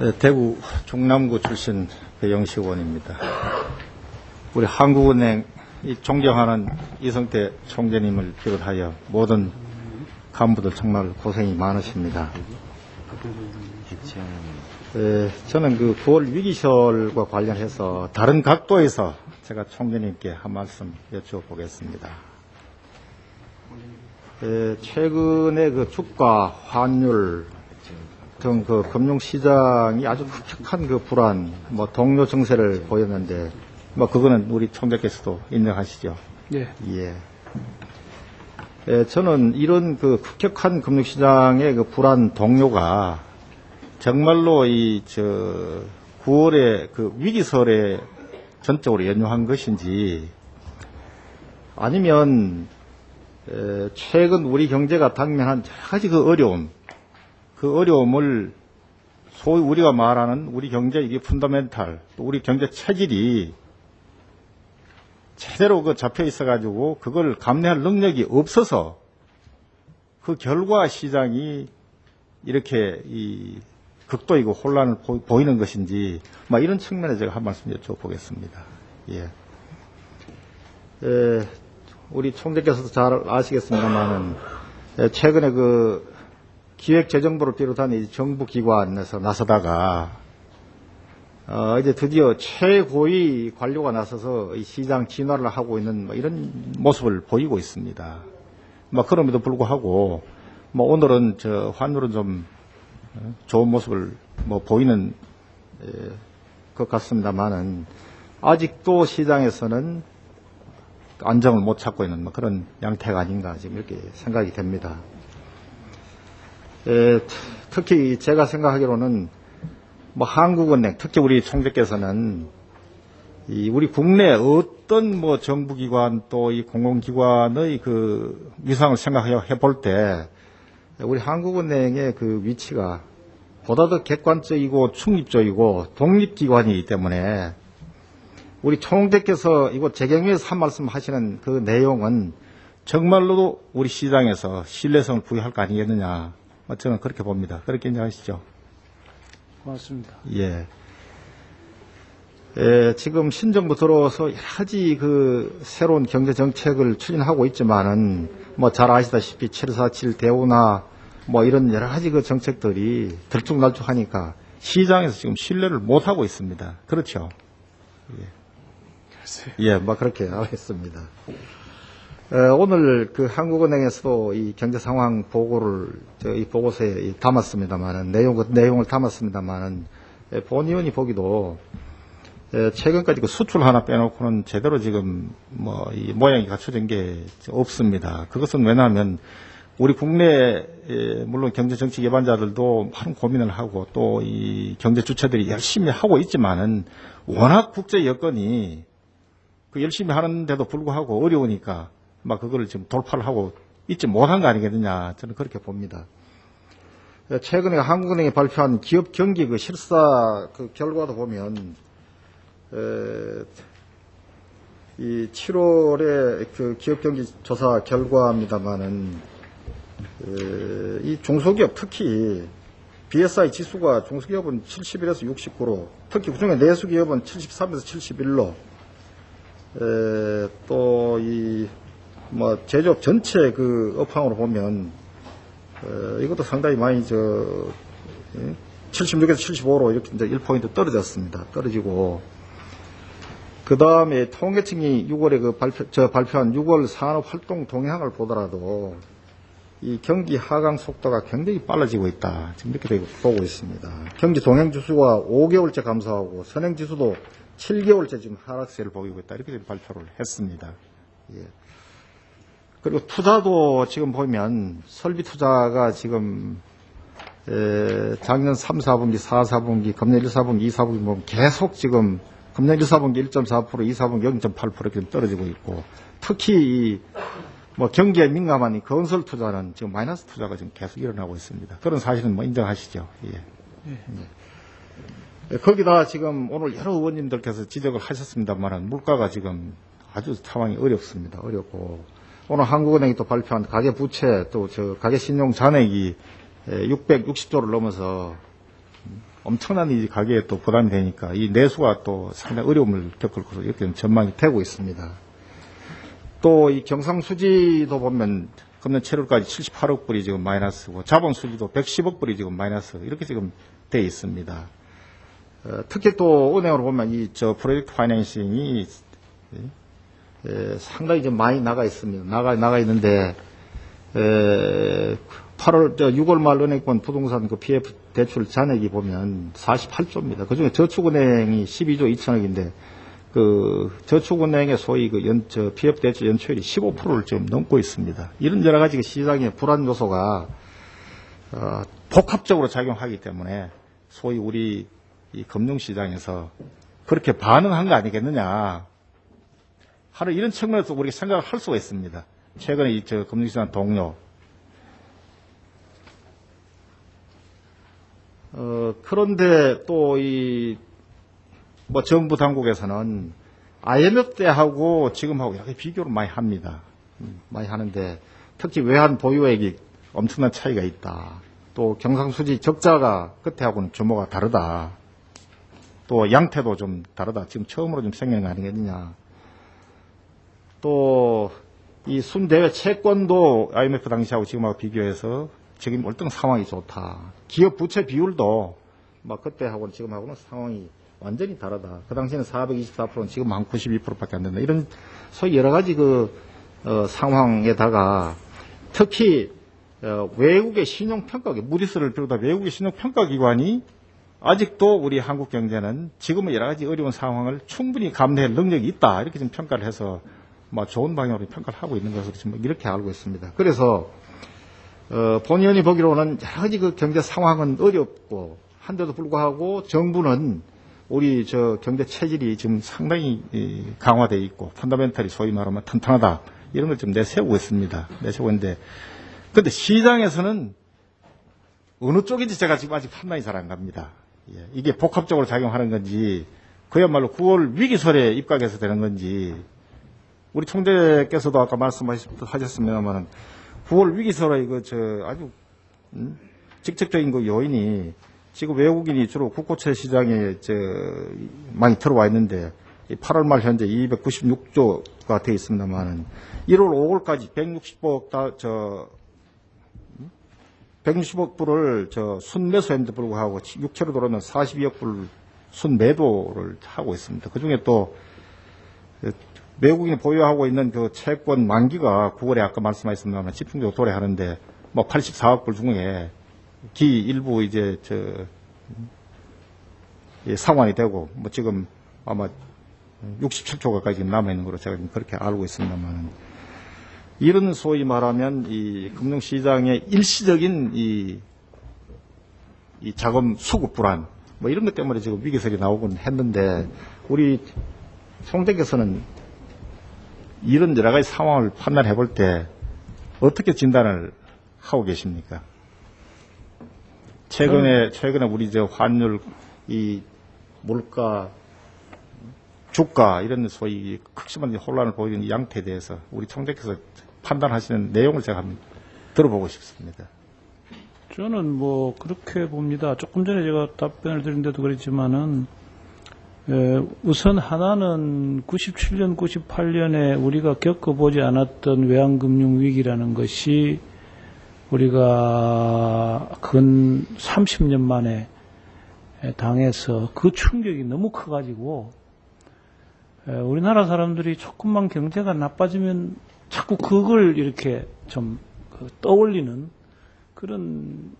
네, 대구 중남구 출신 배영식 의원입니다. 우리 한국은행 존경하는 이성태 총재님을 비롯하여 모든 간부들 정말 고생이 많으십니다. 저는 그 9월 위기설과 관련해서 다른 각도에서 제가 총재님께 한 말씀 여쭤보겠습니다. 최근에 그 주가, 환율 등 그 금융시장이 아주 급격한 그 불안, 동요 증세를 보였는데, 그거는 우리 총재께서도 인정하시죠? 예. 저는 이런 그 급격한 금융시장의 그 불안 동요가 정말로 9월에 그 위기설에 전적으로 연유한 것인지, 아니면 최근 우리 경제가 당면한 여러 가지 그 어려움을 소위 우리가 말하는 우리 경제 이게 펀더멘탈, 또 우리 경제 체질이 제대로 그 잡혀 있어가지고 그걸 감내할 능력이 없어서 그 결과 시장이 이렇게 극도이고 혼란을 보이는 것인지, 이런 측면에 제가 한 말씀 여쭤보겠습니다. 우리 총재께서도 잘 아시겠습니다만은 최근에 그 기획재정부를 비롯한 이 정부기관에서 나서다가 이제 드디어 최고위 관료가 나서서 이 시장 진화를 하고 있는 이런 모습을 보이고 있습니다. 그럼에도 불구하고 오늘은 환율은 좀 좋은 모습을 보이는 것 같습니다만은 아직도 시장에서는 안정을 못 찾고 있는 그런 양태가 아닌가 지금 이렇게 생각이 됩니다. 특히 제가 생각하기로는 한국은행, 특히 우리 총재께서는 우리 국내 어떤 정부기관 또 이 공공기관의 그 위상을 생각해 볼 때 우리 한국은행의 그 위치가 보다 더 객관적이고 중립적이고 독립기관이기 때문에 우리 총재께서 이곳 재경위에서 한 말씀 하시는 그 내용은 정말로 우리 시장에서 신뢰성을 부여할 거 아니겠느냐. 저는 그렇게 봅니다. 그렇게 인정하시죠? 고맙습니다. 지금 신정부 들어와서 여러 가지 그 새로운 경제 정책을 추진하고 있지만은 잘 아시다시피 747 대우나 이런 여러 가지 그 정책들이 들쭉날쭉하니까 시장에서 지금 신뢰를 못 하고 있습니다. 그렇죠? 그렇게 알겠습니다. 오늘 그 한국은행에서도 이 경제 상황 보고를 이 보고서에 담았습니다만은 내용을 담았습니다만은 본 의원이 보기도 최근까지 그 수출 하나 빼놓고는 제대로 지금 이 모양이 갖춰진 게 없습니다. 그것은 왜냐하면 우리 국내 물론 경제 정책 예반자들도 많은 고민을 하고 또 이 경제 주체들이 열심히 하고 있지만은 워낙 국제 여건이 그 열심히 하는데도 불구하고 어려우니까 그거를 지금 돌파를 하고 있지 못한 거 아니겠느냐, 저는 그렇게 봅니다. 최근에 한국은행이 발표한 기업 경기 그 실사 그 결과도 보면 이 7월에 그 기업 경기 조사 결과입니다만은 이 중소기업 특히 BSI 지수가 중소기업은 71에서 69로, 특히 그중에 내수기업은 73에서 71로, 또 제조업 전체 그 업황으로 보면 이것도 상당히 많이 76에서 75로 이렇게 이제 1포인트 떨어졌습니다. 떨어지고, 그 다음에 통계청이 6월에 발표한 6월 산업 활동 동향을 보더라도 이 경기 하강 속도가 굉장히 빨라지고 있다, 지금 이렇게 보고 있습니다. 경기 동행 지수가 5개월째 감소하고 선행 지수도 7개월째 지금 하락세를 보이고 있다, 이렇게 발표를 했습니다. 그리고 투자도 지금 보면 설비 투자가 지금 작년 3, 4분기, 4, 4분기, 금년 1, 4분기, 2, 4분기 보면 계속 지금 금년 1, 4분기 1.4%, 2, 4분기 0.8% 이렇게 떨어지고 있고, 특히 경기에 민감한 이 건설 투자는 지금 마이너스 투자가 지금 계속 일어나고 있습니다. 그런 사실은 인정하시죠? 거기다 지금 오늘 여러 의원님들께서 지적을 하셨습니다만 물가가 지금 아주 상황이 어렵습니다. 어렵고, 오늘 한국은행이 또 발표한 가계 부채 또 가계 신용 잔액이 660조를 넘어서 엄청난 이 가계에 또 부담이 되니까 이 내수가 또 상당히 어려움을 겪을 것으로 이렇게 전망이 되고 있습니다. 또 이 경상수지도 보면 금년 7월까지 78억 불이 지금 마이너스고 자본수지도 110억 불이 지금 마이너스 이렇게 지금 돼 있습니다. 특히 또 은행으로 보면 이 프로젝트 파이낸싱이 상당히 좀 많이 나가 있습니다. 나가 있는데 6월 말 은행권 부동산 그 PF 대출 잔액이 보면 48조입니다. 그중에 저축은행이 12조 2천억인데 그 저축은행의 소위 그 PF 대출 연체율이 15%를 지금 넘고 있습니다. 이런 여러 가지 시장의 불안 요소가 복합적으로 작용하기 때문에 소위 우리 이 금융시장에서 그렇게 반응한 거 아니겠느냐 하는 이런 측면에서 우리가 생각을 할 수가 있습니다. 최근에 이 금융시장 동료 그런데 또 뭐 정부 당국에서는 IMF 때하고 지금하고 이렇게 비교를 많이 합니다. 많이 하는데 특히 외환 보유액이 엄청난 차이가 있다. 또 경상수지 적자가 그때하고는 규모가 다르다. 또 양태도 좀 다르다. 지금 처음으로 좀 생기는 거 아니겠느냐. 또 이 순대외 채권도 IMF 당시하고 지금하고 비교해서 지금 월등 상황이 좋다. 기업 부채 비율도 막 그때하고는 지금하고는 상황이 완전히 다르다. 그 당시에는 424%는 지금 한 92%밖에 안 된다. 이런 소위 여러 가지 상황에다가 특히 외국의 신용평가기, 무디스를 비롯한 외국의 신용평가기관이 아직도 우리 한국 경제는 지금의 여러 가지 어려운 상황을 충분히 감내할 능력이 있다. 이렇게 좀 평가를 해서 뭐 좋은 방향으로 평가를 하고 있는 것으로 지금 이렇게 알고 있습니다. 그래서 본의원이 보기로는 여러 가지 그 경제 상황은 어렵고 한데도 불구하고 정부는 우리 경제 체질이 지금 상당히 강화되어 있고 펀더멘털이 소위 말하면 튼튼하다. 이런 걸 좀 내세우고 있습니다. 내세우고 있는데 근데 시장에서는 어느 쪽인지 제가 지금 아직 판단이 잘 안 갑니다. 이게 복합적으로 작용하는 건지 그야말로 9월 위기설에 입각해서 되는 건지 우리 총재께서도 아까 말씀하셨습니다만 9월 위기설의 아주 직접적인 그 요인이 지금 외국인이 주로 국고채 시장에 많이 들어와 있는데 8월 말 현재 296조가 되어 있습니다만 1월 5월까지 160억 불을 순매수했는데 불구하고 6개월 돌아오면 42억 불 순매도를 하고 있습니다. 그중에 또 외국인이 보유하고 있는 그 채권 만기가 9월에 아까 말씀하셨습니다만 집중적으로 도래하는데 뭐 84억 불 중에 기 일부 상환이 되고 뭐 지금 아마 67조 가까이 지금 남아 있는 걸로 제가 그렇게 알고 있습니다만 이런 소위 말하면 이 금융시장의 일시적인 이 자금 수급 불안 뭐 이런 것 때문에 지금 위기설이 나오곤 했는데 우리 총재께서는 이런 여러 가지 상황을 판단해 볼 때 어떻게 진단을 하고 계십니까? 최근에 우리 환율, 이 물가, 주가 이런 소위 극심한 혼란을 보이는 이 양태에 대해서 우리 총재께서 판단하시는 내용을 제가 한번 들어보고 싶습니다. 저는 뭐 그렇게 봅니다. 조금 전에 제가 답변을 드린 데도 그랬지만은 우선 하나는 97년, 98년에 우리가 겪어보지 않았던 외환금융 위기라는 것이 우리가 근 30년 만에 당해서 그 충격이 너무 커가지고 우리나라 사람들이 조금만 경제가 나빠지면 자꾸 그걸 이렇게 좀 떠올리는 그런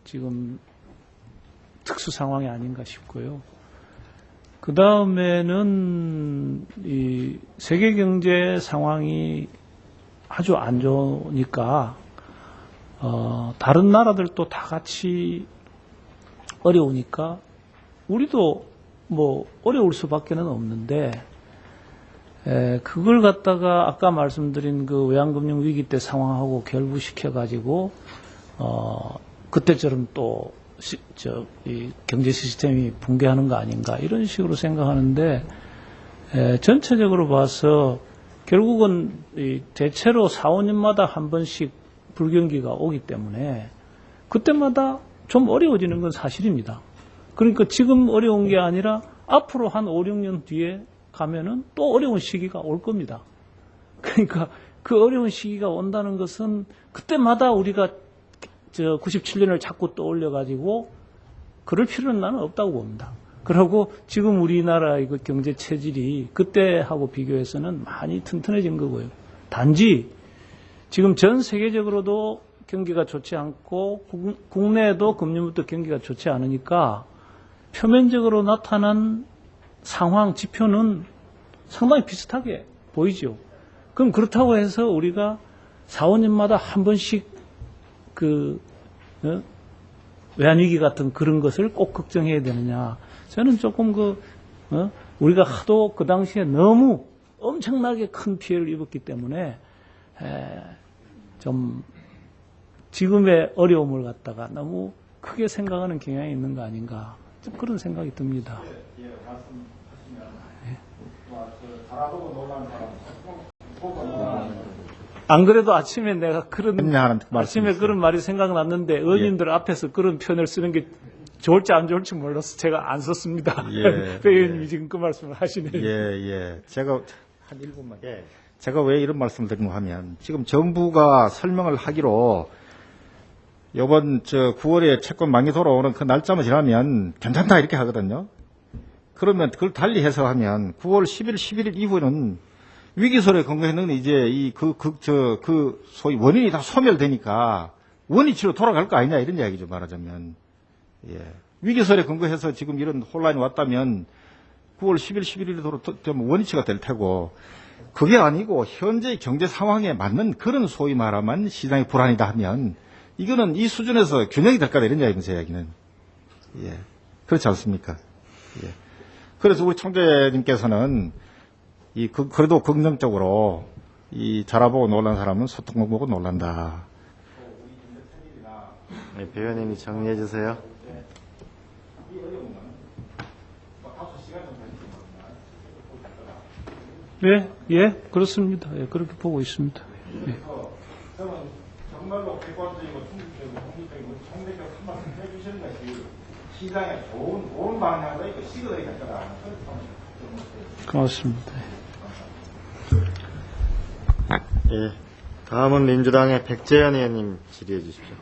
지금 특수 상황이 아닌가 싶고요. 그 다음에는 이 세계 경제 상황이 아주 안 좋으니까 다른 나라들도 다 같이 어려우니까 우리도 뭐 어려울 수밖에는 없는데 그걸 갖다가 아까 말씀드린 그 외환금융 위기 때 상황하고 결부시켜 가지고 그때처럼 또 이 경제 시스템이 붕괴하는 거 아닌가 이런 식으로 생각하는데 전체적으로 봐서 결국은 대체로 4, 5년마다 한 번씩 불경기가 오기 때문에 그때마다 좀 어려워지는 건 사실입니다. 그러니까 지금 어려운 게 아니라 앞으로 한 5, 6년 뒤에 가면은 또 어려운 시기가 올 겁니다. 그러니까 그 어려운 시기가 온다는 것은 그때마다 우리가 97년을 자꾸 떠올려가지고 그럴 필요는 나는 없다고 봅니다. 그리고 지금 우리나라의 그 경제 체질이 그때하고 비교해서는 많이 튼튼해진 거고요. 단지 지금 전 세계적으로도 경기가 좋지 않고 국내에도 금년부터 경기가 좋지 않으니까 표면적으로 나타난 상황, 지표는 상당히 비슷하게 보이죠. 그럼 그렇다고 해서 우리가 4, 5년마다 한 번씩 외환위기 같은 그런 것을 꼭 걱정해야 되느냐. 저는 조금 우리가 하도 그 당시에 너무 엄청나게 큰 피해를 입었기 때문에 좀 지금의 어려움을 갖다가 너무 크게 생각하는 경향이 있는 거 아닌가. 좀 그런 생각이 듭니다. 안 그래도 아침에 내가 아침에 그런 말이 생각났는데 의원님들 앞에서 그런 표현을 쓰는 게 좋을지 안 좋을지 몰라서 제가 안 썼습니다. 배 의원님이 지금 그 말씀을 하시네요. 제가 한 1분만. 제가 왜 이런 말씀을 드리는가 하면 지금 정부가 설명을 하기로 이번 9월에 채권 만기 돌아오는 그 날짜만 지나면 괜찮다 이렇게 하거든요. 그러면 그걸 달리 해석하면 9월 10일, 11일 이후에는 위기설에 근거해는 이제 그 소위 원인이 다 소멸되니까 원위치로 돌아갈 거 아니냐 이런 이야기죠, 말하자면. 위기설에 근거해서 지금 이런 혼란이 왔다면 9월 10일, 11일이 되면 원위치가 될 테고 그게 아니고 현재 경제 상황에 맞는 그런 소위 말하면 시장이 불안이다 하면 이거는 이 수준에서 균형이 될 거다 이런 이야기입니다, 제 이야기는. 그렇지 않습니까? 그래서 우리 총재님께서는 그래도 긍정적으로 이 자라보고 놀란 사람은 소통 보고 놀란다. 네, 배 의원님이 정리해 주세요. 그렇습니다. 그렇게 보고 있습니다. 저는 정말로 객관적이고 중립적이고 독립적이고 총대적 한 말씀 해주시는 것이 시장에 좋은 방향으로 시그널이 될 거다. 고맙습니다. 다음은 민주당의 백재현 의원님 질의해 주십시오.